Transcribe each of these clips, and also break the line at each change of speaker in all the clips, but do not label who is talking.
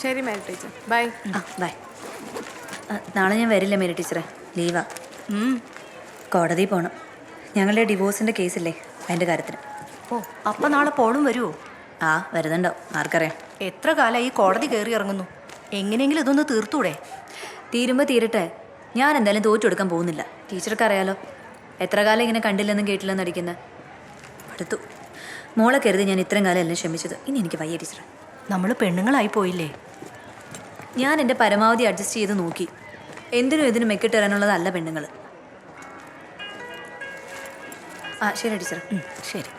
ശരി Mary teacher, by.
By. നാളെ ഞാൻ വരില്ല മേരി ടീച്ചറെ, ലീവാ. കോടതി പോകണം. ഞങ്ങളുടെ ഡിവോഴ്സിൻ്റെ കേസില്ലേ, അതിൻ്റെ കാര്യത്തിന്.
ഓ, അപ്പം നാളെ പോളും വരുമോ?
വരുന്നുണ്ടോ, ആർക്കറിയാം.
എത്ര കാലമായി ഈ കോടതി കയറി ഇറങ്ങുന്നു. എങ്ങനെയെങ്കിലും ഇതൊന്ന് തീർത്തൂടെ?
തീരുമ്പോൾ തീരട്ടെ. ഞാൻ എന്തായാലും തോറ്റു കൊടുക്കാൻ പോകുന്നില്ല. ടീച്ചർക്ക് അറിയാലോ, എത്ര കാലം ഇങ്ങനെ കണ്ടില്ലെന്നും കേട്ടില്ലെന്നും അടിക്കുന്നത്. അടുത്തു മോളെ കരുതി ഞാൻ ഇത്രയും കാലം എല്ലാം ക്ഷമിച്ചത്. ഇനി എനിക്ക് വയ്യ ടീച്ചർ.
നമ്മൾ പെണ്ണുങ്ങളായി പോയില്ലേ?
ഞാൻ എൻ്റെ പരമാവധി അഡ്ജസ്റ്റ് ചെയ്ത് നോക്കി. എന്തിനും ഇതിനും മെക്കിട്ട് തരാനുള്ളതല്ല പെണ്ണുങ്ങൾ. ശരി ടീച്ചർ.
ശരി.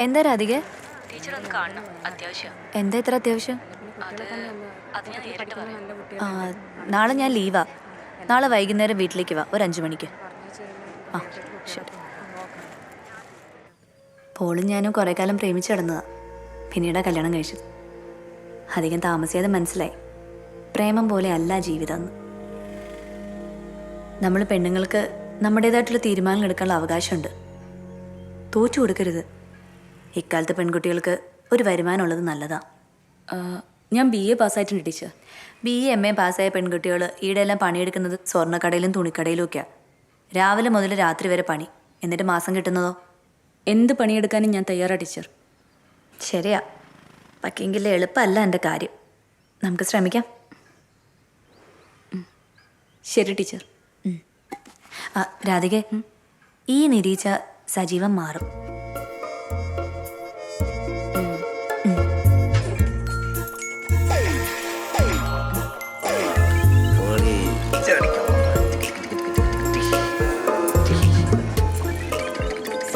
എന്താ രാധികേ?
ടീച്ചർ ഒന്ന് കാണണം, അത്യാവശ്യം.
എന്താ ഇത്ര അത്യാവശ്യം? നാളെ ഞാൻ ലീവാ. നാളെ വൈകുന്നേരം വീട്ടിലേക്ക് വാ, ഒരു 5 മണിക്ക്. ശരി. പോളും ഞാനും കുറേ കാലം പ്രേമിച്ച് കിടന്നതാ. പിന്നീടാ കല്യാണം കഴിച്ചത്. അധികം താമസിയാതെ മനസ്സിലായി, പ്രേമം പോലെ അല്ല ജീവിതം എന്ന്. നമ്മൾ പെണ്ണുങ്ങൾക്ക് നമ്മുടേതായിട്ടുള്ള തീരുമാനങ്ങൾ എടുക്കാനുള്ള അവകാശമുണ്ട്. തോറ്റു കൊടുക്കരുത്. ഇക്കാലത്തെ പെൺകുട്ടികൾക്ക് ഒരു വരുമാനമുള്ളത് നല്ലതാണ്. ഞാൻ BA പാസ്സായിട്ടുണ്ട് ടീച്ചർ. BA MA പാസ്സായ പെൺകുട്ടികൾ ഈടെല്ലാം പണിയെടുക്കുന്നത് സ്വർണ്ണക്കടയിലും തുണിക്കടയിലും ഒക്കെയാണ്. രാവിലെ മുതൽ രാത്രി വരെ പണി, എന്നിട്ട് മാസം കിട്ടുന്നതോ?
എന്ത് പണിയെടുക്കാനും ഞാൻ തയ്യാറാണ് ടീച്ചർ.
ശരിയാ, പക്ഷെങ്കിൽ എളുപ്പമല്ല എൻ്റെ കാര്യം. നമുക്ക് ശ്രമിക്കാം.
ശരി ടീച്ചർ.
രാധികെ, ഈ നിരീച്ച സജീവം മാറും.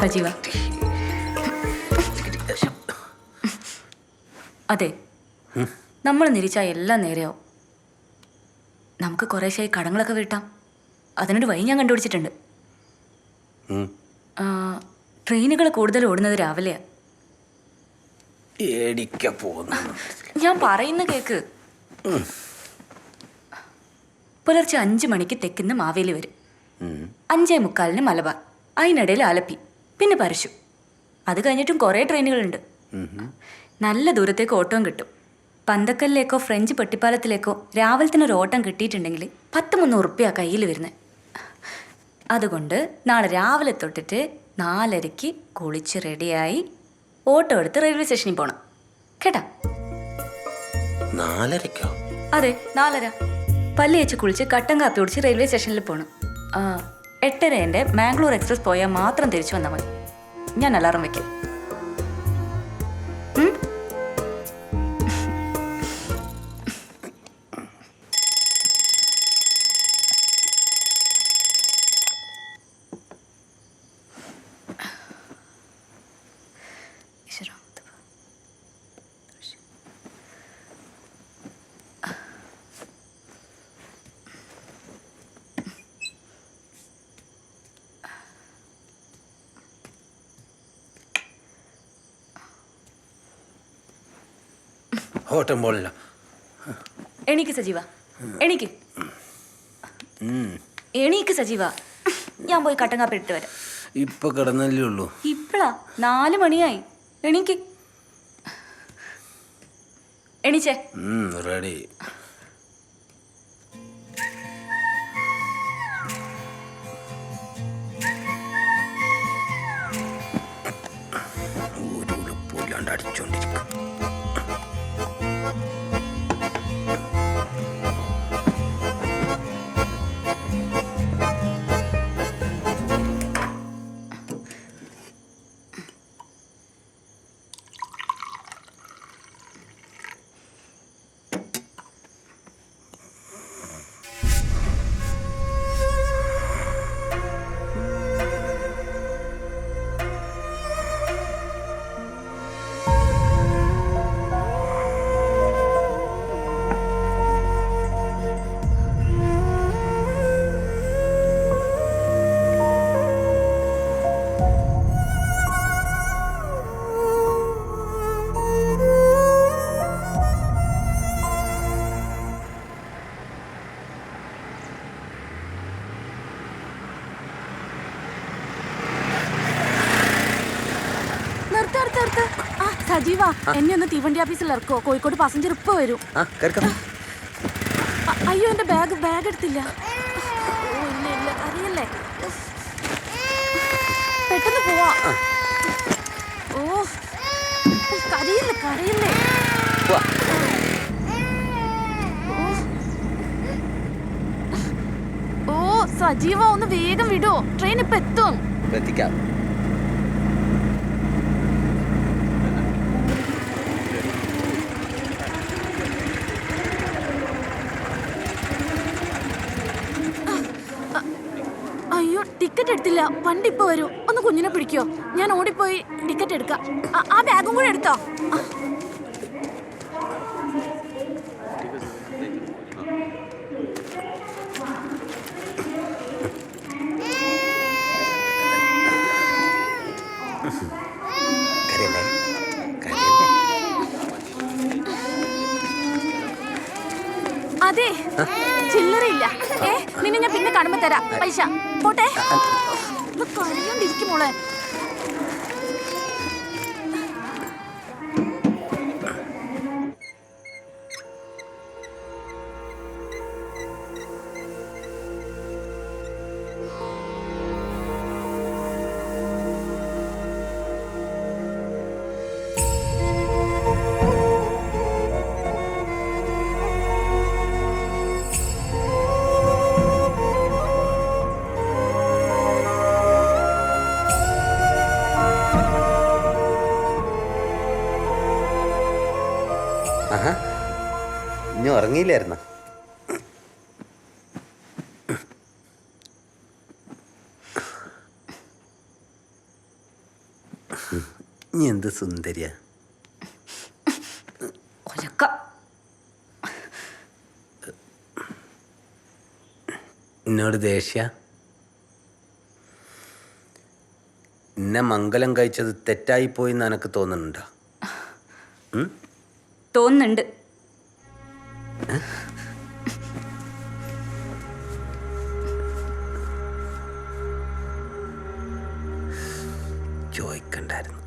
സജീവ, അതെ, നമ്മൾ നിരീച്ചാൽ എല്ലാം നേരെയാവും. നമുക്ക് കുറേശ്ശായി കടങ്ങളൊക്കെ വീട്ടാം. അതിനൊരു വഴി ഞാൻ കണ്ടുപിടിച്ചിട്ടുണ്ട്. ട്രെയിനുകൾ കൂടുതൽ ഓടുന്നത് രാവിലെയാണ്. ഞാൻ പറയുന്ന കേക്ക്. പുലർച്ചെ 5 മണിക്ക് തെക്കുന്ന് മാവേലി വരും. 5:45 മലബാർ, അതിനിടയിൽ ആലപ്പി, പിന്നെ പരശു. അത് കഴിഞ്ഞിട്ടും കുറേ ട്രെയിനുകളുണ്ട്. നല്ല ദൂരത്തേക്ക് ഓട്ടവും കിട്ടും. പന്തക്കല്ലിലേക്കോ ഫ്രഞ്ച് പെട്ടിപ്പാലത്തിലേക്കോ രാവിലത്തിനൊരു ഓട്ടം കിട്ടിയിട്ടുണ്ടെങ്കിൽ 10-300 ഉറുപ്പ്യ കയ്യിൽ വരുന്നത്. അതുകൊണ്ട് നാളെ രാവിലെ തൊട്ടിട്ട് 4:30 കുളിച്ച് റെഡിയായി ഓട്ടോ എടുത്ത് റെയിൽവേ സ്റ്റേഷനിൽ പോകണം. കേട്ടാ?
4:30?
അതെ, 4:30. പല്ല് വെച്ച് കുളിച്ച് കട്ടൻ കാപ്പി കുടിച്ച് റെയിൽവേ സ്റ്റേഷനിൽ പോകണം. 8:30 മാംഗ്ലൂർ എക്സ്പ്രസ് പോയാൽ മാത്രം തിരിച്ചു വന്നാൽ മതി. ഞാൻ അലാറം വയ്ക്കാം.
ഓട്ടം പോലില്ല.
എണീക്ക് സജീവ, എണീക്ക്. എണീക്ക് സജീവ, ഞാൻ പോയി കട്ടൻ കാപ്പി ഇട്ട് വരാം.
ഇപ്പൊ കിടന്നല്ലേ ഉള്ളൂ.
ഇപ്പളാ 4 മണിയായി. എണീക്ക്. എണീച്ചേ.
റെഡി. ഒരു ഉളുപ്പില്ലാണ്ട് അടിച്ചോണ്ടിരിക്കും.
സജീവ എന്നെ ഒന്ന് തീവണ്ടി ഓഫീസിൽ ഇറക്കോ, കോഴിക്കോട് പാസഞ്ചർ ഇപ്പൊ വരും. അയ്യോ എന്റെ ബാഗ് എടുത്തില്ല. ഓ ഇല്ല ഇല്ല, അറിയല്ലേ, പെട്ടെന്ന് പോവാ. ഓ കരയില്ലേ. ഓ സജീവ ഒന്ന് വേഗം വിടോ, ട്രെയിൻ ഇപ്പൊ എത്തും. അയ്യോ ടിക്കറ്റ് എടുത്തില്ല, വണ്ടി ഇപ്പൊ വരൂ. ഒന്ന് കുഞ്ഞിനെ പിടിക്കോ, ഞാൻ ഓടിപ്പോയി ടിക്കറ്റ് എടുക്കാം. ആ ബാഗും കൂടെ എടുത്തോ. അതെ ചില്ലറയില്ല. നിന്നെ ഞാൻ പിന്നെ കാണുമ്പോ തരാം പൈസ. പോട്ടെ, കരയോണ്ടിരിക്കും മോളെ.
ഇനി ഉറങ്ങിയില്ലായിരുന്ന? നീ എന്ത് സുന്ദരിയാ. എന്നോട് ദേഷ്യ? എന്നെ മംഗലം കഴിച്ചത് തെറ്റായിപ്പോയി എന്ന് എനക്ക് തോന്നുന്നുണ്ടോ?
തോന്നുന്നുണ്ട്.
ചോദിക്കണ്ടായിരുന്നു.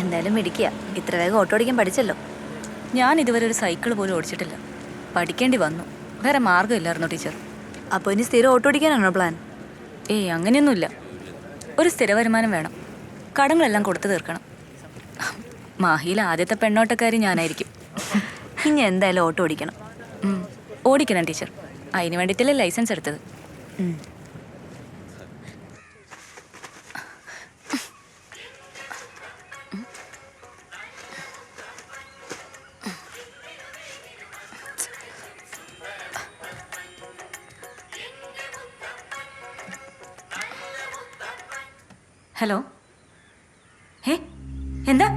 എന്തായാലും മിടിക്കുക, ഇത്ര വേഗം ഓട്ടോ ഓടിക്കാൻ പഠിച്ചല്ലോ.
ഞാൻ ഇതുവരെ ഒരു സൈക്കിൾ പോലും ഓടിച്ചിട്ടില്ല. പഠിക്കേണ്ടി വന്നു, വേറെ മാർഗ്ഗമില്ലായിരുന്നു ടീച്ചർ.
അപ്പോൾ ഇനി സ്ഥിരം ഓട്ടോ ഓടിക്കാനാണോ പ്ലാൻ?
ഏയ് അങ്ങനെയൊന്നുമില്ല. ഒരു സ്ഥിര വരുമാനം വേണം, കടങ്ങളെല്ലാം കൊടുത്തു തീർക്കണം. മാഹിയിലെ ആദ്യത്തെ പെണ്ണോട്ടക്കാരി ഞാനായിരിക്കും.
ഇനി എന്തായാലും ഓട്ടോ ഓടിക്കണം.
ഓടിക്കണം ടീച്ചർ, അതിന് വേണ്ടിയിട്ടല്ലേ ലൈസൻസ് എടുത്തത്. ഹലോ, എന്താ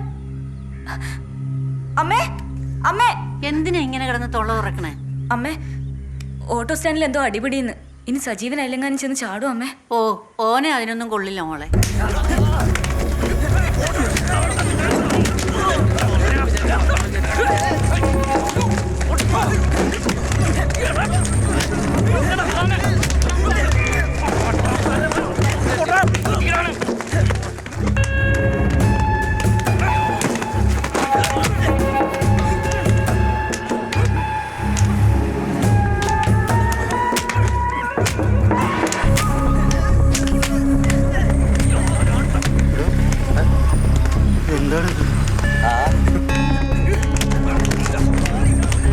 അമ്മേ? അമ്മേ
എന്തിനാ ഇങ്ങനെ കിടന്ന് തൊള്ള തുറക്കണേ?
അമ്മേ, ഓട്ടോ സ്റ്റാൻഡിൽ എന്തോ അടിപിടിയെന്ന്. ഇനി സജീവൻ അയലെങ്ങാനും ചെന്ന് ചാടും അമ്മേ.
ഓ ഓനെ അതിനൊന്നും കൊള്ളില്ല മോളെ.
എന്താണ്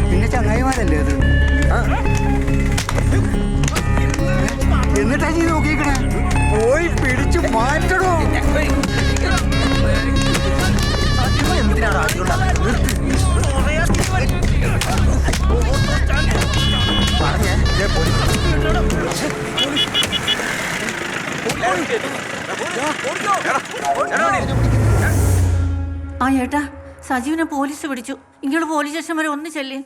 നിന്റെ ചങ്ങായിമാരല്ലേ അത് എന്നിട്ടാ നീ നോക്കിക്കണേ പോയി പിടിച്ചു മാറ്റണോ
ആ ഏട്ടാ സജീവിനെ പോലീസ് പിടിച്ചു. ഇങ്ങോട്ട് പോലീസ് സ്റ്റേഷൻ വരെ ഒന്ന് ചെല്ലേ.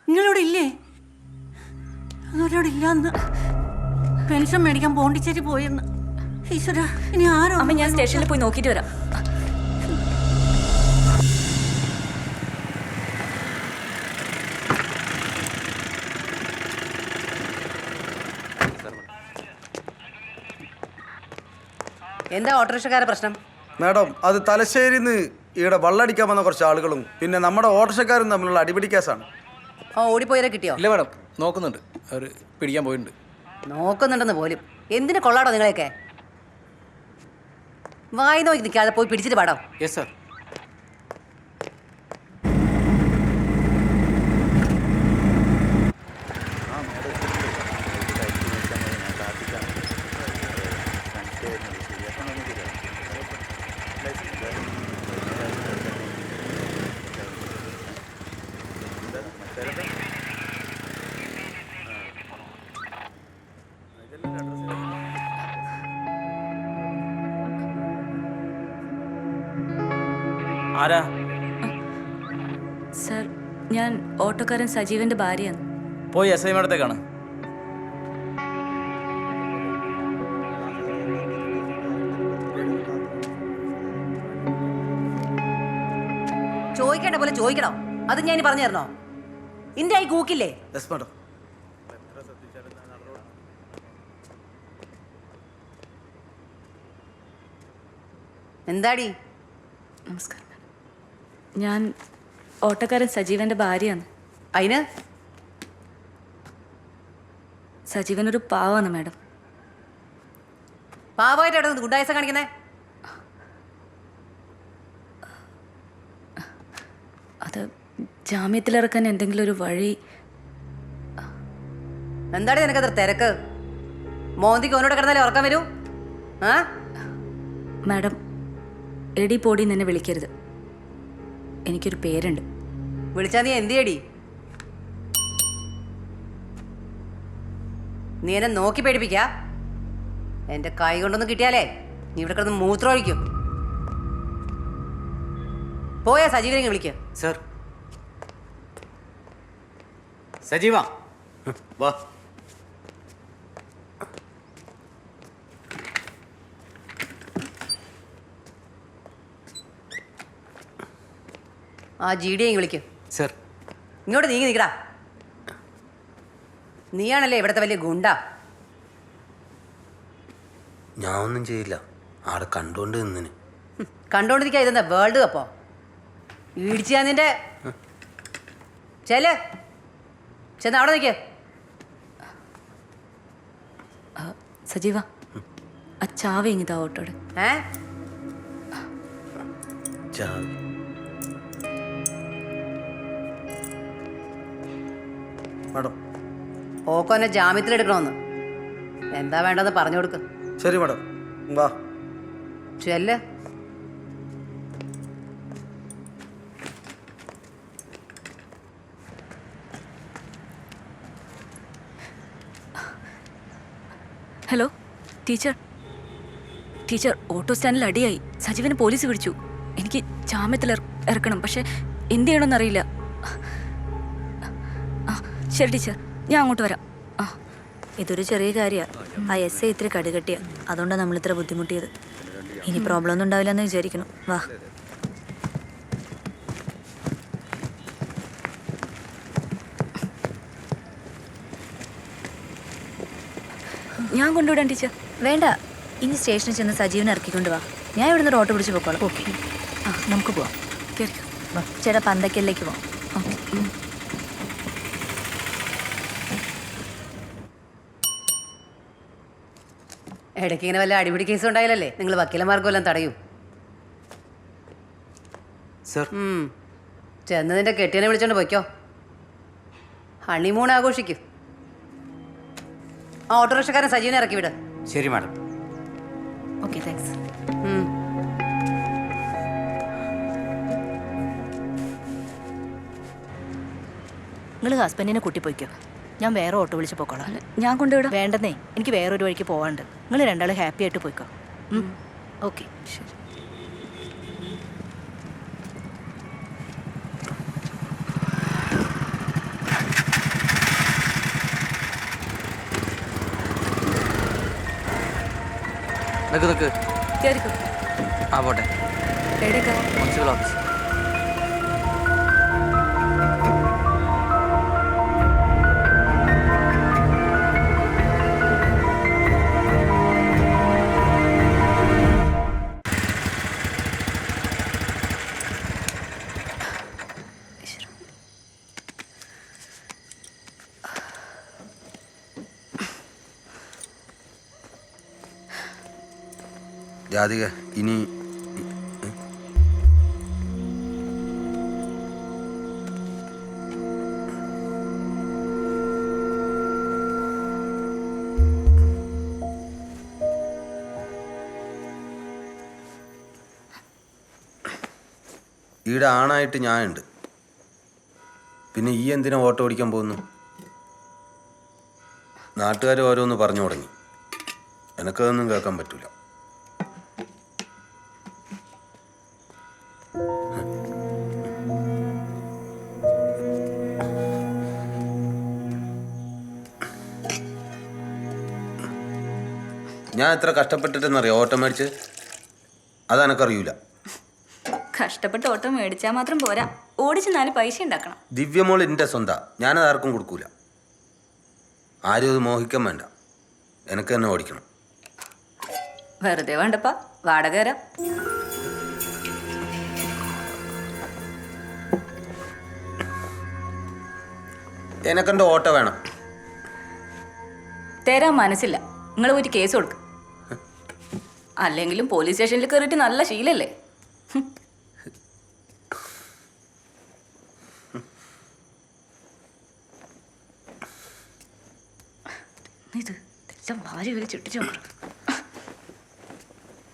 നിങ്ങളിവിടെ ഇല്ലേ? അവരോട് ഇല്ലാന്ന്. പെൻഷൻ മേടിക്കാൻ പോണ്ടിച്ചേരി പോയെന്ന്. ഈശ്വര, ഇനി ആരോ.
അമ്മ ഞാൻ സ്റ്റേഷനിൽ പോയി നോക്കിയിട്ട് വരാം.
എന്താ ഓട്ടോറിക്ഷക്കാരുടെ പ്രശ്നം?
മാഡം, അത് തലശ്ശേരിന്ന് ഇവിടെ വള്ളടിക്കാൻ വന്ന കുറച്ച് ആളുകളും പിന്നെ നമ്മുടെ ഓട്ടോറിക്ഷക്കാരും തമ്മിലുള്ള അടിപിടി കേസാണ്.
ഓടിപ്പോയവരെ കിട്ടിയോ?
ഇല്ല മാഡം, നോക്കുന്നുണ്ട്. അവർ പിടിക്കാൻ പോയിട്ടുണ്ട്.
നോക്കുന്നുണ്ടെന്ന് പോലും. എന്തിനു കൊള്ളാടോ നിങ്ങളെയൊക്കെ? വായി നോക്കി നിൽക്കാതെ പോയി പിടിച്ചിട്ട് പാടാം.
Yes sir. ആരാ?
സർ, ഞാൻ ഓട്ടോക്കാരൻ സജീവന്റെ ഭാര്യയാണ്.
പോയി എസ് ഐ മേഡത്തേക്കാണ്.
ചോദിക്കേണ്ട പോലെ ചോദിക്കണോ? അത് ഞാൻ ഇനി പറഞ്ഞു തരണോ? ഇന്റെ ആയി കൂക്കില്ലേ?
Yes madam.
എന്താടി?
നമസ്കാരം. ഞാൻ ഓട്ടോക്കാരൻ സജീവന്റെ ഭാര്യയാണ്.
അതിന്
സജീവൻ ഒരു പാവാണ് മാഡം.
പാവമായിട്ട് എവിടെ നിന്ന് ഗുണ്ടായസം കാണിക്കുന്നേ?
അത് ജാമ്യത്തിലിറക്കാൻ എന്തെങ്കിലും ഒരു വഴി.
എന്താടി നിനക്കത്ര തിരക്ക്? മോന്തിക്ക് ഓനോട് കിടന്നാലേ ഉറക്കാൻ വരൂ? ആ
മാഡം, എടി പോടി എന്നെ വിളിക്കരുത്. എനിക്കൊരു പേരുണ്ട്.
വിളിച്ചാ നീ എന്ത് ചെയ്യടി? നീ എന്നെ നോക്കി പേടിപ്പിക്ക. എന്റെ കൈ കൊണ്ടൊന്നും കിട്ടിയാലേ നീ ഇവിടെ കിടന്ന് മൂത്രമൊഴിക്കും. പോയാ സജീവനെ വിളിക്കുക.
സാർ. സജീവ വാ.
ആ GD വിളിക്കും.
സാർ.
ഇങ്ങോട്ട് നീങ്ങി നിൽക്കടാ. നീയാണല്ലേ ഇവിടുത്തെ വലിയ ഗുണ്ട.
ഞാൻ ഒന്നും ചെയ്യില്ല. ആടെ കണ്ടോണ്ട് നിന്നിന്.
കണ്ടോണ്ടിരിക്കാ. ഇതെന്താ വേൾഡ് കപ്പോ? ഇടിച്ചാ നിന്റെ. ചെന്ന് അവിടെ നിൽക്കേ.
സജീവ, ആ ചാവ ഇങ്ങിതാ ഓട്ടോടെ.
മാഡം,
ഓക്കോനെ ജാമ്യത്തിലെടുക്കണമെന്ന്. എന്താ വേണ്ടെന്ന് പറഞ്ഞു കൊടുക്ക്.
ശരി മാഡം, വാ.
ചെല്ല്.
Hello teacher. ടീച്ചർ, ഓട്ടോ സ്റ്റാൻഡിൽ അടിയായി. സജീവനെ പോലീസ് പിടിച്ചു. എനിക്ക് ജാമ്യത്തിൽ ഇറക്കണം. പക്ഷെ എന്ത് ചെയ്യണമെന്നറിയില്ല. ശരി ടീച്ചർ, ഞാൻ അങ്ങോട്ട് വരാം.
ഇതൊരു ചെറിയ കാര്യമാണ്. ആ SI ഇത്തിരി കടുകട്ടിയ, അതുകൊണ്ടാണ് നമ്മളിത്ര ബുദ്ധിമുട്ടിയത്. ഇനി പ്രോബ്ലം ഒന്നും ഉണ്ടാവില്ല എന്ന് വിചാരിക്കണം. വാ.
ഞാൻ കൊണ്ടുവിടാം ടീച്ചർ.
വേണ്ട, ഇനി സ്റ്റേഷനിൽ ചെന്ന് സജീവനെ ഇറക്കിക്കൊണ്ട് വാ. ഞാൻ ഇവിടുന്ന് ഒരു ഓട്ടോ പിടിച്ച് പോക്കോളാം. ഓക്കെ, നമുക്ക് പോവാം. ചേട്ടാ, പന്തക്കലിലേക്ക് പോവാം.
ഇടയ്ക്ക് ഇങ്ങനെ വല്ല അടിപിടി കേസ് ഉണ്ടായാലല്ലേ നിങ്ങൾ വക്കീലന്മാർക്കും എല്ലാം തടയും.
സർ
ചെന്ന് നിന്റെ കെട്ടിയനെ വിളിച്ചോണ്ട് പോയിക്കോ. ഹണിമൂൺ ആഘോഷിക്കും. ആ ഓട്ടോറിക്ഷക്കാരൻ സജീവനെ ഇറക്കി വിട്.
ശരി മാഡം.
Okay thanks.
നിങ്ങൾ ഹസ്ബൻഡിനെ കൂട്ടി പോയിക്കോ. ഞാൻ വേറെ ഓട്ടോ വിളിച്ച് പോയിക്കോളാം.
ഞാൻ കൊണ്ടുവിടാം.
വേണ്ടെന്നേ, എനിക്ക് വേറൊരു വഴിക്ക് പോകാണ്ട്. നിങ്ങൾ രണ്ടാളും ഹാപ്പി ആയിട്ട് പോയിക്കോ. ഓക്കെ ശരി.
നിക്ക്
കേറിക്കോ.
ആ പോട്ടെ.
എവിടേക്കാ?
Municipal office.
രാധിക ഇനി ഈടെ ആണായിട്ട് ഞാനുണ്ട്. പിന്നെ ഈ എന്തിനാ ഓട്ടോ ഓടിക്കാൻ പോകുന്നു? നാട്ടുകാർ ഓരോന്ന് പറഞ്ഞു തുടങ്ങി. എനിക്കതൊന്നും കേൾക്കാൻ പറ്റൂല. ഞാൻ എത്ര കഷ്ടപ്പെട്ടിട്ടെന്നറിയാം ഓട്ടോ മേടിച്ച്? അതെനക്കറിയൂല.
കഷ്ടപ്പെട്ട് ഓട്ടോ മേടിച്ചാൽ മാത്രം പോരാ, ഓടിച്ച് 4 പൈസ ഉണ്ടാക്കണം.
ദിവ്യമോൾ എൻ്റെ സ്വന്താ, ഞാനത് ആർക്കും കൊടുക്കൂല. ആരും അത് മോഹിക്കാൻ വേണ്ട, എനിക്ക് തന്നെ ഓടിക്കണം.
വെറുതെ വേണ്ടപ്പാ, വാടക തരാം.
എനക്കെൻ്റെ ഓട്ടോ വേണം.
തരാൻ മനസ്സില്ല. നിങ്ങൾ പോയിട്ട് കേസ് കൊടുക്കും. അല്ലെങ്കിലും പോലീസ് സ്റ്റേഷനിൽ കയറിയിട്ട് നല്ല ശീലല്ലേ. ഇത് ഭാര്യ വിളിച്ചിട്ട്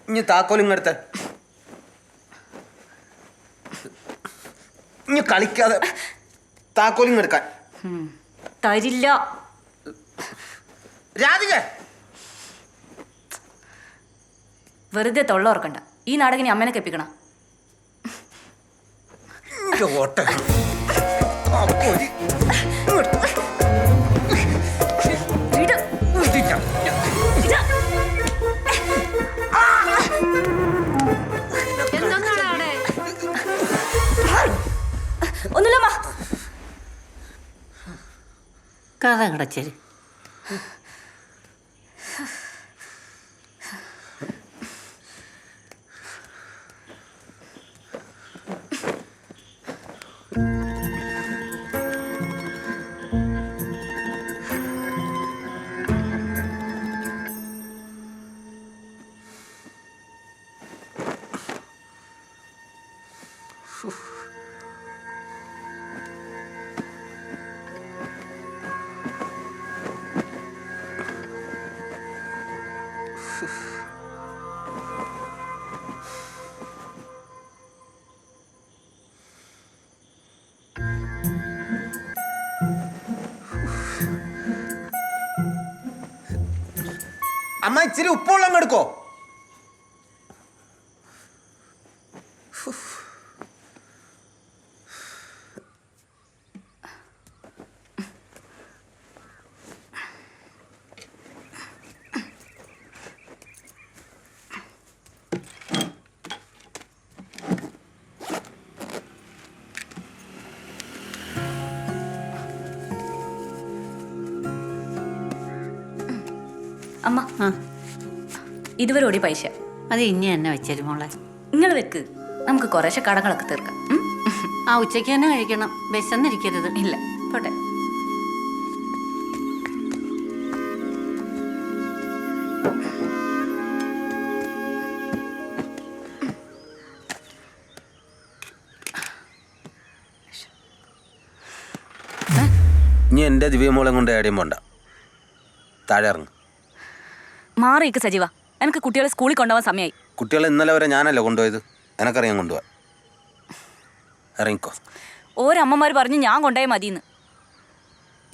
ഇനി താക്കോലിങ്ങടുത്ത ഇനി കളിക്കാതെ താക്കോലിങ്ങെടുക്കാൻ
തരില്ല.
രാധിക
വെറുതെ തൊള്ള ഓർക്കണ്ട. ഈ നാടകിനി അമ്മനെ കെപ്പിക്കണം.
ഓട്ട
ഒന്നുമില്ലമ്മ.
കഥ കടച്ചേരി.
അമ്മ ഇച്ചിരി ഉപ്പുവെള്ളം എടുക്കോ?
അമ്മ ഇതുവരെ ഓടി പൈസ
അത് ഇനി തന്നെ വെച്ചേരും മോളെ.
നിങ്ങൾ വെക്ക്, നമുക്ക് കുറേശ്ശെ കടങ്ങളൊക്കെ തീർക്കാം.
ആ ഉച്ചയ്ക്ക് തന്നെ കഴിക്കണം, വിശന്നിരിക്കരുത്.
ഇല്ല പോട്ടെ.
ഇനി എൻ്റെ ദിവ്യമോളെ കൊണ്ട് എവിടെയും പോണ്ട. താഴെ ഇറങ്ങും.
മാറിയിക്ക് സജീവ, എനിക്ക് കുട്ടികളെ സ്കൂളിൽ കൊണ്ടുപോകാൻ സമയമായി.
കുട്ടികളെ ഇന്നലെ വരെ ഞാനല്ല കൊണ്ടുപോയത്, എനക്കറിയാൻ കൊണ്ടുപോവാ. ഇറങ്ങിക്കോ.
ഓരമ്മമാർ പറഞ്ഞു ഞാൻ കൊണ്ടുപോയാൽ മതിയെന്ന്.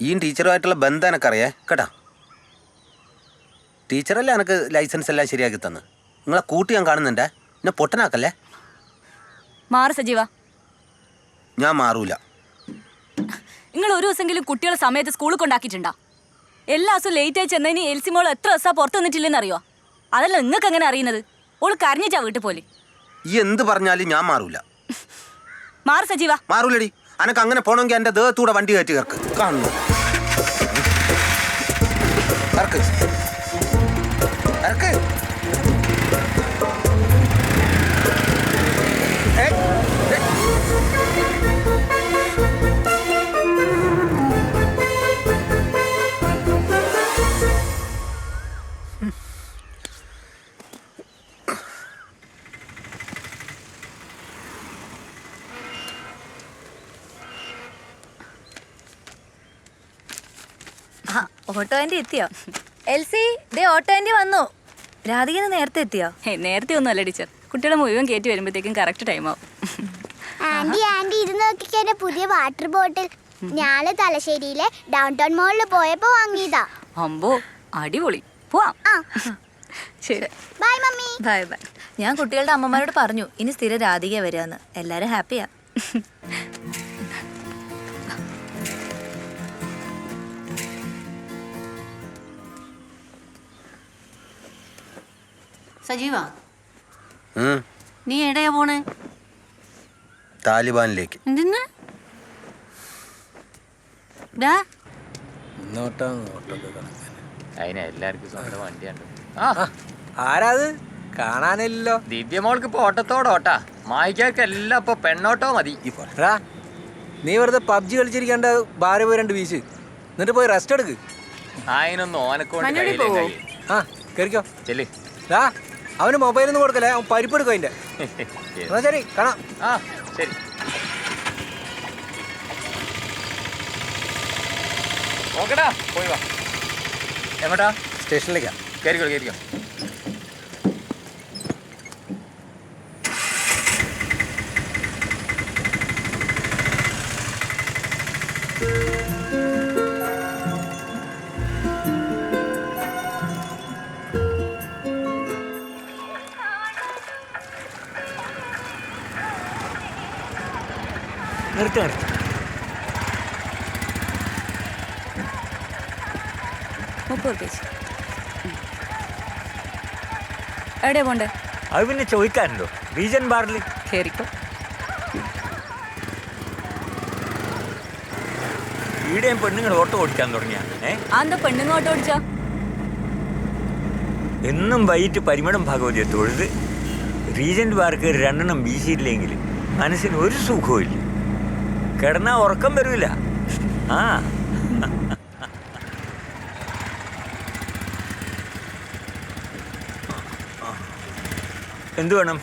ഈ ടീച്ചറുമായിട്ടുള്ള ബന്ധം എനക്കറിയേ കേട്ടാ. ടീച്ചറല്ലേ എനിക്ക് ലൈസൻസ് എല്ലാം ശരിയാക്കി തന്ന്. നിങ്ങളെ കൂട്ടി ഞാൻ കാണുന്നുണ്ടേ, എന്നെ പൊട്ടനാക്കല്ലേ.
മാറ് സജീവ.
ഞാൻ മാറൂല.
നിങ്ങൾ ഒരു ദിവസമെങ്കിലും കുട്ടികളെ സമയത്ത് സ്കൂളിൽ കൊണ്ടാക്കിയിട്ടുണ്ടോ? എല്ലാ ദിവസവും ലേറ്റായി ചെന്നതിന് എൽസി മോൾ എത്ര ദിവസം പുറത്ത് നിന്നിട്ടില്ലെന്ന് അറിയോ? അതല്ല നിങ്ങൾക്ക് എങ്ങനെ അറിയുന്നത്? ഓള് കരഞ്ഞിട്ടാ വീട്ടിൽ പോലെ.
ഈ എന്ത് പറഞ്ഞാലും ഞാൻ മാറൂല.
മാറ് സജീവ.
മാറൂലടി. അനക്ക് അങ്ങനെ പോണമെങ്കിൽ എൻ്റെ ദേഹത്തൂടെ വണ്ടി കയറ്റി കയർക്ക്. കാണുന്നു ഇറക്ക് ഇറക്ക്.
ഓട്ടോ ആൻറ്റി എത്തിയോ? എൽസി, ദേ ഓട്ടോ ആൻറ്റി വന്നു. രാധികന് നേരത്തെ എത്തിയോ?
നേരത്തെ ഒന്നും അല്ല ടീച്ചർ, കുട്ടികളെ മുഴുവൻ കയറ്റി വരുമ്പോഴത്തേക്കും കറക്റ്റ് ടൈം ആവും.
ആന്റി ഇത് നോക്കിക്കേ, എന്റെ പുതിയ വാട്ടർ ബോട്ടിൽ. ഞാന് തലശ്ശേരിയിലെ ഡൗൺ ടൗൺ മോളിൽ പോയപ്പോ വാങ്ങിയതാ.
അമ്പോ അടിപൊളി. പോവാം. ശരി,
ബൈ മമ്മി.
Bye bye. ഞാൻ കുട്ടികളുടെ അമ്മമാരോട് പറഞ്ഞു ഇനി സ്ഥിരം രാധിക വരാന്ന്. എല്ലാരും ഹാപ്പിയാ.
സജീവ, നീ എവിടെയാ പോണേ?
താലിബാനിലേക്ക്.
എന്തിന്ന്?
അതിനെല്ലാവർക്കും സ്വന്തം വണ്ടിയുണ്ട്.
ആരാത് കാണാനില്ലല്ലോ?
ദിവ്യമോൾക്ക് ഇപ്പൊ ഓട്ടത്തോടോട്ടാ, മായിക്കാർക്കെല്ലാം ഇപ്പൊ പെണ്ണോട്ടോ മതി.
നീ വെറുതെ പബ്ജി കളിച്ചിരിക്കാണ്ട് ഭാര്യ പോയി 2 വീശ്, എന്നിട്ട് പോയി റെസ്റ്റ് എടുക്ക്.
അതിനൊന്നും ഓനക്കൊണ്ട്
ആ കേറിക്കോ.
ചെല്ലി.
അവന് മൊബൈലൊന്നും കൊടുക്കല്ലേ, അവൻ പരിപ്പെടുക്കും അതിന്റെ. എന്നാ ശരി, കാണാം.
ആ ശരി. ഓക്കെടാ, പോയി വാ. എങ്ങോട്ടാ?
സ്റ്റേഷനിലേക്കാ.
കയറിക്കോ കയറിക്കോ.
നിർത്തി നിർത്തി.
30 റുപ്പീസ്. എവിടെയാ പോണ്ടേ?
അത് പിന്നെ ചോദിക്കാറുണ്ടോ? റീജൻ ബാറിൽ
കയറിക്കോ.
ഈടെയും പെണ്ണുങ്ങൾ ഓട്ടോ ഓടിക്കാൻ തുടങ്ങിയ
എന്താ പെണ്ണുങ്ങ ഓട്ടോ ഓടിച്ചാ?
എന്നും വൈകിട്ട് പരിമളം ഭാഗവതിയെ തൊഴുത് റീജന്റ് ബാർക്ക് 2 വീശിയില്ലെങ്കിൽ മനസ്സിന് ഒരു സുഖവും ഇല്ല. കിടന്നാ ഉറക്കം വരില്ല. ആ എന്ത് വേണം?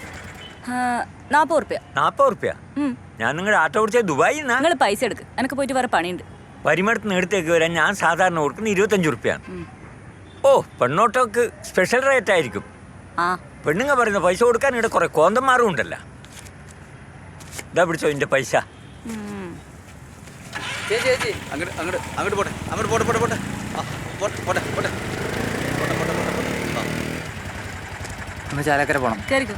40 റുപ്യ.
40 റുപ്യ? ഞാൻ നിങ്ങളുടെ ആട്ടോ ഓടിച്ച ദുബായി.
നിങ്ങൾ പൈസ എടുക്ക്, എനിക്ക് പോയിട്ട് വേറെ പണിയുണ്ട്.
പരിമളത്ത് നിന്ന് എടുത്തേക്ക് വരാൻ ഞാൻ സാധാരണ കൊടുക്കുന്നത് 25 റുപ്യാണ്. ഓ, പെണ്ണോട്ടോക്ക് സ്പെഷ്യൽ റേറ്റ് ആയിരിക്കും. പെണ്ണുങ്ങ പറയുന്ന പൈസ കൊടുക്കാൻ ഇവിടെ കുറെ കോന്തന്മാരും ഉണ്ടല്ലോ. ഇതാ പിടിച്ചോ ഇതിന്റെ പൈസ.
ചേച്ചി അങ്ങോട്ട് അങ്ങോട്ട് അങ്ങോട്ട് പോട്ടെ, അങ്ങോട്ട് പോട്ടെ പോട്ടെ പോട്ടെ. ആ പോട്ടെ പോട്ടെ പോട്ടെ പോട്ടെ പോട്ടെ പോട്ടെ.
ഒന്ന് ചാലക്കര പോണം.
കയറിക്കോ.